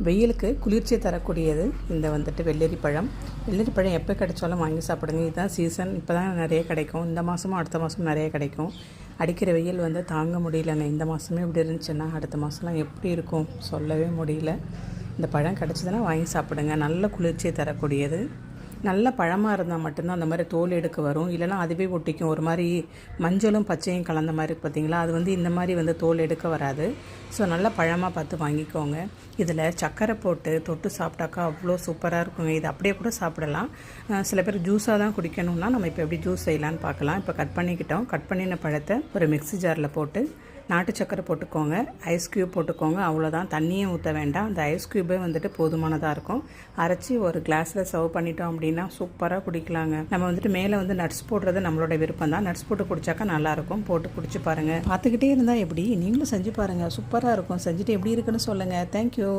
வெயிலுக்கு குளிர்ச்சி தரக்கூடியது இந்த வந்துட்டு வெள்ளரி பழம் எப்போ கிடைச்சாலும் வாங்கி சாப்பிடுங்க. இதுதான் சீசன். இப்போ தான் நிறைய கிடைக்கும். இந்த மாதமும் அடுத்த மாதமும் நிறைய கிடைக்கும். அடிக்கிற வெயில் வந்து தாங்க முடியலங்க. இந்த மாதமே இப்படி இருந்துச்சுன்னா அடுத்த மாதம்லாம் எப்படி இருக்கும் சொல்லவே முடியல. இந்த பழம் கிடச்சிதுன்னா வாங்கி சாப்பிடுங்க. நல்ல குளிர்ச்சியை தரக்கூடியது. நல்ல பழமாக இருந்தால் மட்டும்தான் அந்த மாதிரி தோல் எடுக்க வரும். இல்லைனா அதுவே ஒட்டிக்கும். ஒரு மாதிரி மஞ்சளும் பச்சையும் கலந்த மாதிரி பார்த்தீங்களா, அது வந்து இந்த மாதிரி வந்து தோல் எடுக்க வராது. ஸோ நல்ல பழமாக பார்த்து வாங்கிக்கோங்க. இதில் சர்க்கரை போட்டு தொட்டு சாப்பிட்டாக்கா அவ்வளோ சூப்பராக இருக்குங்க. இது அப்படியே கூட சாப்பிடலாம். சில பேர் ஜூஸாக தான் குடிக்கணும்னா நம்ம இப்போ எப்படி ஜூஸ் செய்யலான்னு பார்க்கலாம். இப்போ கட் பண்ணின பழத்தை ஒரு மிக்ஸி ஜாரில் போட்டு நாட்டு சக்கரை போட்டுக்கோங்க, ஐஸ் க்யூப் போட்டுக்கோங்க. அவ்வளோதான், தண்ணியும் ஊற்ற வேண்டாம். அந்த ஐஸ் க்யூபே வந்துட்டு போதுமானதாக இருக்கும். அரைச்சி ஒரு கிளாஸில் சர்வ் பண்ணிட்டோம் அப்படின்னா சூப்பராக குடிக்கலாங்க. நம்ம வந்துட்டு மேலே வந்து நட்ஸ் போடுறது நம்மளோட விருப்பம் தான். நட்ஸ் போட்டு குடித்தாக்கா நல்லாயிருக்கும். போட்டு குடிச்சு பாருங்கள். பார்த்துக்கிட்டே இருந்தால் எப்படி, நீங்களும் செஞ்சு பாருங்கள். சூப்பராக இருக்கும். செஞ்சுட்டு எப்படி இருக்குன்னு சொல்லுங்கள். தேங்க்யூ.